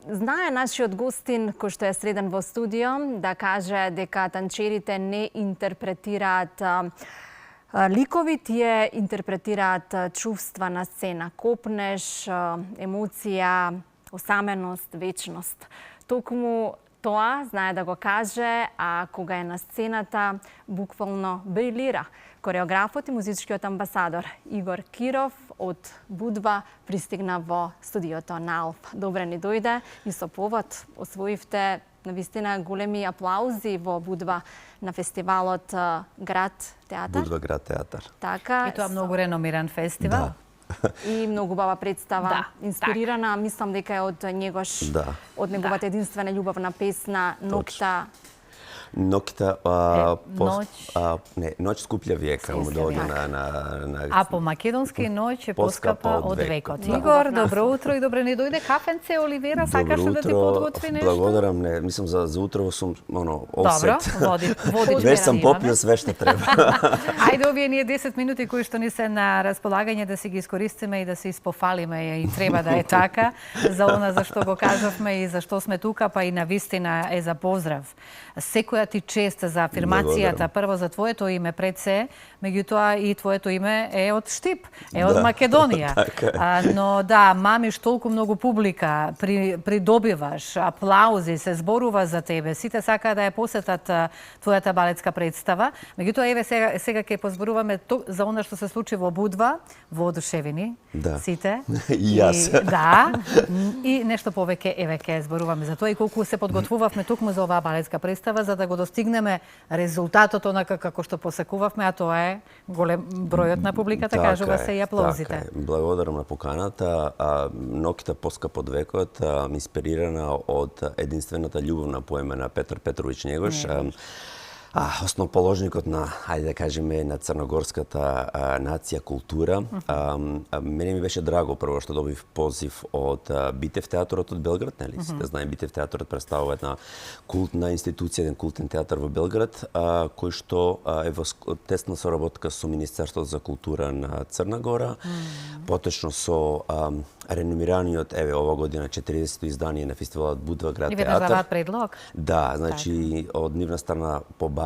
Знае нашиот гостин, кој што е среден во студио, да каже дека танчерите не интерпретираат ликови, тие интерпретираат чувства на сцена. Копнеш, емоција, осаменост, вечност. Токму тоа знае да го каже, а кога е на сцената, буквално брилира. Кореографот и музичкиот амбасадор Игор Киров од Будва пристигна во студиото на Алф. Добре ни дојде и со повод освоивте навистина големи аплаузи во Будва на фестивалот Град театар. Будва Град театар. Така. И тоа многу реномиран фестивал. Да. И многу убава представа, да, инспирирана, така. Мислам дека е од негош, од неговата единствена љубавна песна Ноќта. Ноќта, ноќ скупља века, му дојде на... А по македонски ноќ е поскапа од векот. Игор, добро утро и добре ни дојде кафенце, Оливера, сакаш да ти подготви нешто? Благодарам, не, мислам за утрово сум, Добро, води. Веќе сам попио све што треба. Ајде овие ние 10 минути кои што ни се на располагање да си ги искористиме и да се испофалиме и треба да е така за она за што го кажавме и за што сме тука, па и навистина е за поздрав. Секоја ти чест за афирмацијата, прво за твоето име пред се, меѓутоа и твоето име е од Штип, е од Македонија. Но да, мамиш толку многу публика, придобиваш аплаузи, се зборува за тебе, сите сака да ја посетат твојата балетска представа. Меѓутоа еве сега ќе позборуваме за она што се случи во Будва, воодушевени сите. И јас. Да. И нешто повеќе еве ќе зборуваме за тоа и колку се подготвувавме токму за оваа балетска представа за да го достигнеме резултатот онака како што посакувавме, а тоа е голем бројот на публиката, кажува се и аплаузите. Така е. Благодарам на поканата. Ноќта поскапа од векот, инспирирана од единствената љубовна поема на Петар Петровиќ Негош. Основоположникот на, ајде да кажеме, на црногорската нација, култура. Мене ми беше драго прво што добив позив од Битев театорот од Белград, нели? Сите знаем, Битев театорот представува една култна институција, еден култен театар во Белград, кој што е во тесна соработка со Министерството за култура на Црна Гора, поточно со реномираниот, еве, ова година 40-то издание на фестивалот Будва Град театар. И веднаш даваат предлог? Да, значи од нивна страна побара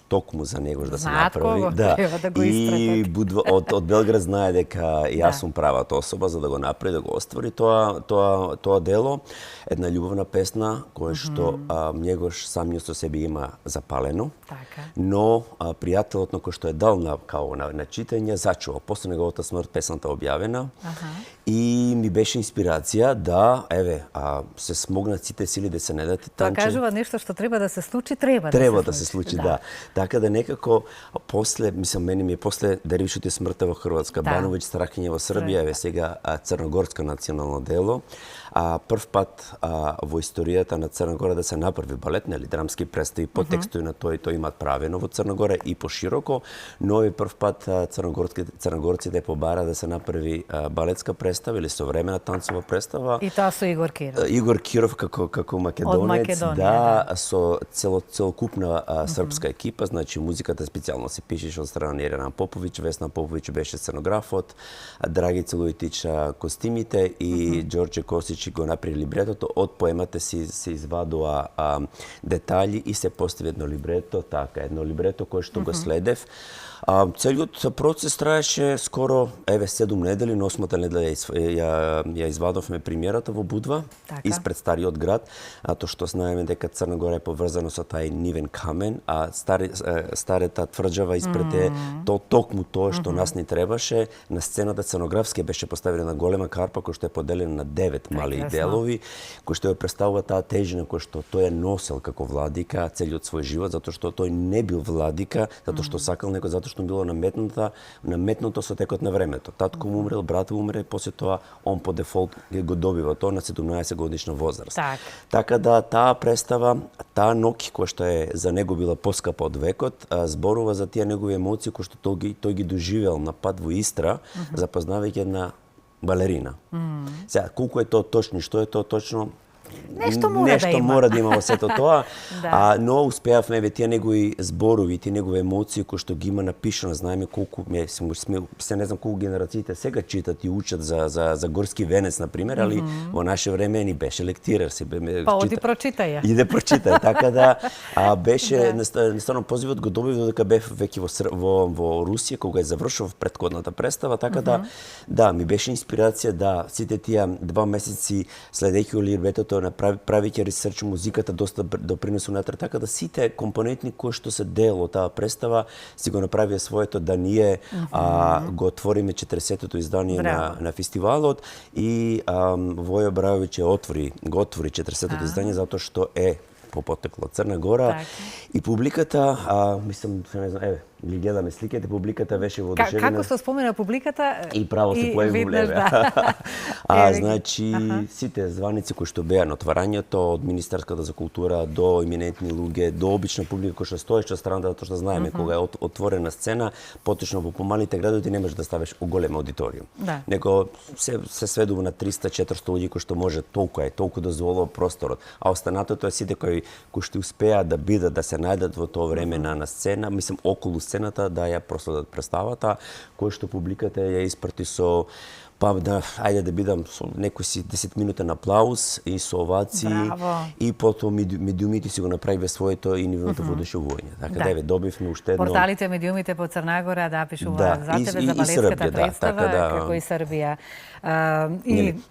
токму за Негош да се направи. Кого, треба да го и Будва од Белград знае дека јас сум правата особа за да го направи, да го оствари тоа дело. Една љубовна песна која што Негош самиот со себе има запалено. Така. Но пријателот на кој што е дал на читање зачува. После неговата смрт песната објавена. И ми беше инспирација да, еве, се смогнат сите сили да се недат танче. Тоа кажува нешто што треба да се случи, треба да се случи, да. Така да некако после, мислам, мене ми е после Дервишот и смртта во Хрватска, Бановиќ Страхиња во Србија, еве сега црногорско национално дело. Прв пат во историјата на Црна Гора да се направи балет, нели, драмски представи по текстови на тој имаат правено во Црна Гора и пошироко, но и прв пат црногорците побара да се направи балетска представа или современа танцова представа. И тоа со Игор Киров. Игор Киров како македонец, со целокупна српска екипа, значи музиката специјално се пишеше од страна на Ирена Поповиќ, Весна Поповиќ беше сценографот, Драгица Лујтич костимите и Ѓорđe Косиć го направи либретото, од поемата се извадува детали и се постави едно либрето, едно либрето кое што го следев. Целиот процес траеше скоро 7 недели, на 8-та недела ја извадовме премиерата во Будва, испред Стариот град, тоа што знаеме дека Црна Гора е поврзано со тај нивен камен, а старата тврđава испред е токму тоа што нас ни требаше. На сцената сценографски беше поставена голема карпа која што е поделена на 9 мали делови, кој што ја представува таа тежина која што тој е носел како владика целиот свој живот, затоа што тој не бил владика, затоа што сакал некој, затоа што било наметнато со текот на времето. Татко му умрел, брат му умре, после тоа он по дефолт го добива тоа на 17 годишна возраст. Така да таа представа, таа ноќ која што е за него била поскапа од векот, зборува за тие негови емоции кои што тој ги доживел на пат во Истра, запознавајќи една балерина. Сега, колку е тоа точно, што е тоа точно, Нешто мора да има во сето тоа, но успеавме тие негови зборови, тие негови емоции кои што ги има напишано, знаеме колку се не знам колку генерациите сега читат и учат за горски венец на пример, али во наше време ни беше лектирер, па оди прочитај ја. Иде прочитај, така да беше наставно позивот го добив додека бев веќе во Русија кога ја завршив предходната представа, така да ми беше инспирација сите тие 2 месеци следејќи Олирбетото, правејќи ресерч музиката доста допринесу натре, така да сите компоненти кои што се дел од таа представа си го направија своето да ние го отвориме 40-тото издание на фестивалот и Војо Брајовиќ го отвори 40-тото издание затоа што е по потекло Црна Гора и публиката, мислам, не знам, ги гледаме сликите, публиката беше воодушевена. Како се спомена публиката? И право се појави во леве. Значи, сите званици кои што беа на отварањето, од Министерската за култура до еминентни луѓе, до обична публика која што стоеше страна, затоа што знаеме кога е отворена сцена, поточно во помалите градови ти не можеш да ставиш у голем аудиториум. Него се сведува на 300-400 луѓе кои што може толку дозволува просторот, а останатото е сите кои што успеа да бидат, да се најдат во тоа време на сцена, мислам околу сцената да ја проследат представата, кој што публиката ја испрати со ајде да бидам со некој си 10-минутен аплауз и со овации и потоа медиумите си го направиве своето и нивното воодушевување. Така да добивме уште едно. Порталите медиумите по Црна Гора пишуваат за тебе за балетската представа како и Србија.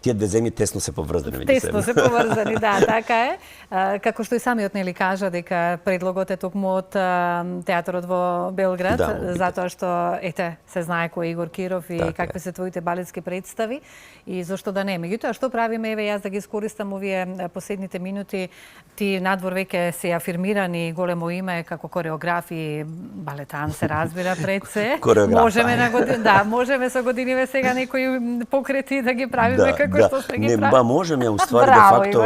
Тие две земји тесно се поврзани меѓу себе. Тесно се поврзани, така е. Како што и самиот нели кажа дека предлогот е токму од театарот во Белград, затоа што се знае кој е Игор Киров и какви се твоите балетски представи и зошто да не. Меѓутоа што правиме, јас да ги искористам овие последните минути, ти надвор веќе се афирмирани големо име како кореограф и балетан се разбира пред се. Можеме со годиниве сега некои покрети да ги правиме како што сме ги правили. Можеме, уствари де факто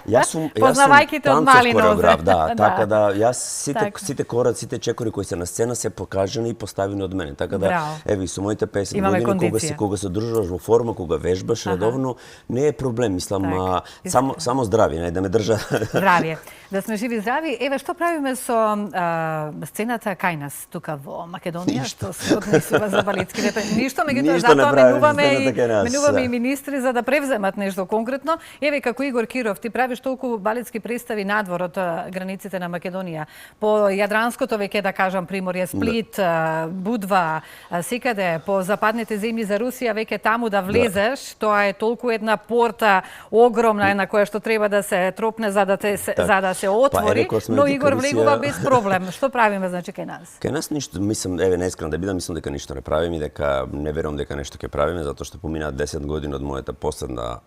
јас сум танцов кореограф, така да јас сите кораци, сите чекори кои се на сцена се покажани и поставени од мене. Така да еве со моите 50 години кога се држуваш во форма, кога вежбаш редовно, не е проблем, мислам, само здрави, не да ме држа. Здравје. Да сме живи здрави. Еве што правиме со сцената кај нас тука во Македонија, што се однесува за балетски ништо, меѓутоа затоа менуваме и министри за да превземат нешто конкретно. Еве како Игор Киров, ти правиш толку балетски представи надвор од границите на Македонија. По Јадранското веќе да кажам Приморје, Сплит, Будва, секаде по западните земји за Русија, веќе таму да влезеш, тоа е толку една порта огромна една која што треба да се тропне за да се отвори, но Игор влегува без проблем. Што правиме значи кај нас? Кај нас ништо, мислам, еве неискрено да бидам, мислам дека ништо не правиме и дека не верувам дека нешто ќе правиме затоа што поминаа 10 години од мојата последна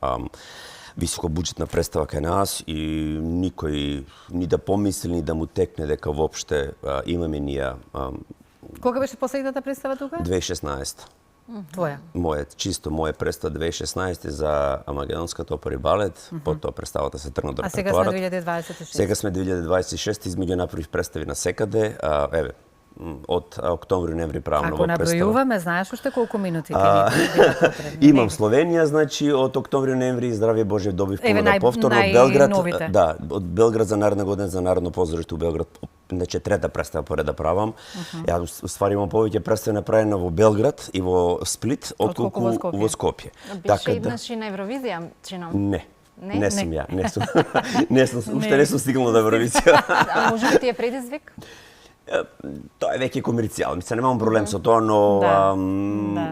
високобуџетна представа кај нас и никој ни да помисли ни да му текне дека воопште имаме ние. Кога беше последната представа тука? 2016. Твоја? Моја представа 2016 за Македонската опера и балет, потоа представата се тргна до репертоарот. А сега сме 2026? Сега сме 2026, измеѓу направив представи на секаде, еве, од октомври-ноември правам нова представа. Ако набројуваме, знаеш уште колку минути имам Словенија, значи од октомври-ноември здравје Боже добив понуда повтор од Белград. Да, од Белград за наредна година за Народно позориште у Белград. Значи трета представа поред да правам. Ја уствари имам повеќе представи направена во Белград и во Сплит отколку во Скопје. Беше еднаш и на Евровизија, чином? Не сум ја, уште не сум стигнал до Евровизија. А може би ти е предизвик? Тоа е веќе комерцијално. Мислам, немам проблем со тоа, но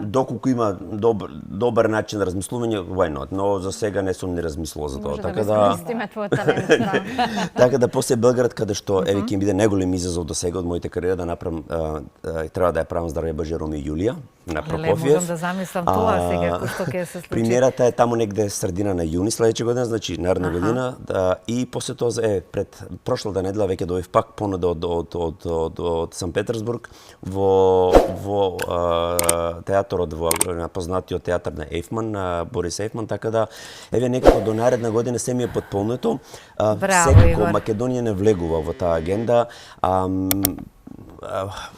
доколку има добар начин на размислување, why not? Но за сега не сум ни размислувал за тоа. Така да искористиме твојот талент. Така да после Белград, каде што еве ќе ми биде најголем изазов до сега од моите кариера да направам, треба да ја правам здравје Боже Роми и Јулија на Прокофиев. Можам да замислам тоа сега кој што ќе се случи. Премиерата е таму негде средина на јуни следеќа година, значи наредна година, и после тоа пред прошлата недела веќе добив пак понуда од Сан Петерсбург во театарот на познатиот театар на Ейфман, на Борис Ейфман, така да еве некако до наредна година се ми е потполнето. Секако Македонија не влегува во таа агенда. А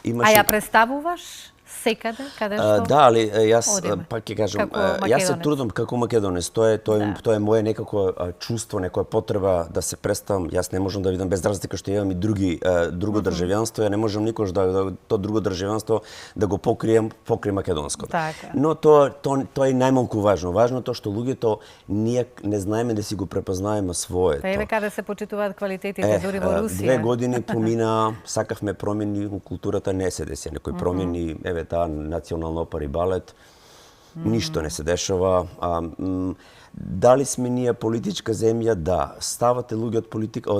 ја представуваш секаде, каде што? Да, али јас пак ќе кажам, јас се трудам како македонец. Тоа е мое некако чувство, некоја потреба да се представам. Јас не можам да видам без разлика што имам и друго државјанство, ја не можам никош да то друго државјанство да го покрием покрај македонското. Но тоа е најмалку важно. Важното што луѓето ние не знаеме да си го препознаеме своето. Еве каде се почитуваат квалитетите дури во Русија. 2 години помина, сакавме промени во културата, не се деси некои промени, еве таа национална опера и балет, ништо не се дешава. Дали сме ние политичка земја? Да. Ставате луѓе од политика,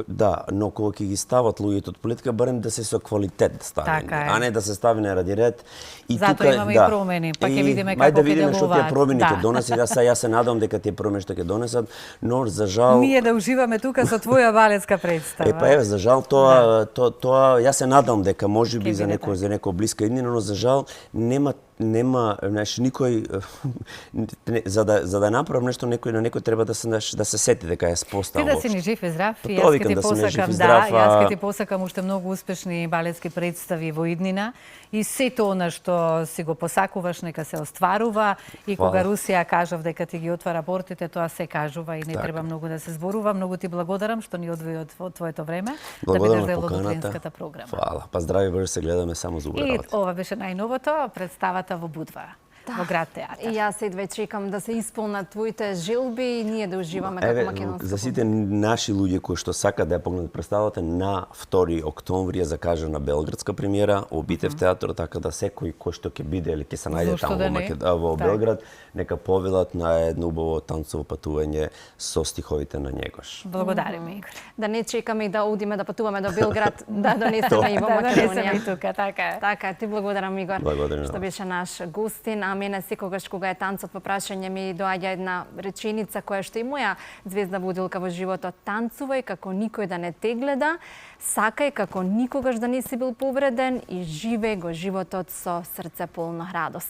да, но кога ќе ги стават луѓето од политика, барем да се со квалитет ставени, а не да се стави на ради ред. И зато имаме и промени, па ќе видиме како ќе делуваат. Да видиме што тие промени ќе донесат. Јас се надам дека тие промени што ќе донесат, но за жал ние да уживаме тука со твоја балетска представа. Еве за жал тоа јас се надам дека можеби за некоја блиска иднина, но за жал нема, знаеш, никој за да направам нешто на некој треба да се сети дека е поставам. Ти да си ни жив и здрав, и јас ќе ти посакам, јас ќе ти посакам уште многу успешни балетски представи во иднина и сето она што си го посакуваш нека се остварува и кога Русија кажав дека ти ги отвара портите, тоа се кажува и не треба многу да се зборува. Многу ти благодарам што ни одвои од твоето време да бидеш дел од украинската програма. Фала. Па здрави, боже, се гледаме само за убава. И ова беше најновото, представата во Будва. Во град театар. И јас едва чекам да се исполнат твоите желби и ние да уживаме како македонска. За сите наши луѓе кои што сакаат да ја погледнат представата, на 2 октомври ја закажана белградска премиера во Битев театар, така да секој кој што ќе биде или ќе се најде таму во Белград, нека повелат на едно убаво танцово патување со стиховите на Његош. Благодариме, Игор. Да не чекаме и да одиме да патуваме до Белград, да донесеме и во Македонија. Да донесеме и тука, така е. Така, ти благодарам, Игор, благодарам што беше наш гостин. А мене секогаш кога е танцот во прашање ми доаѓа една реченица која што и моја звезда водилка во животот: танцувај како никој да не те гледа, сакај како никогаш да не си бил повреден и живеј го животот со срце полно радост.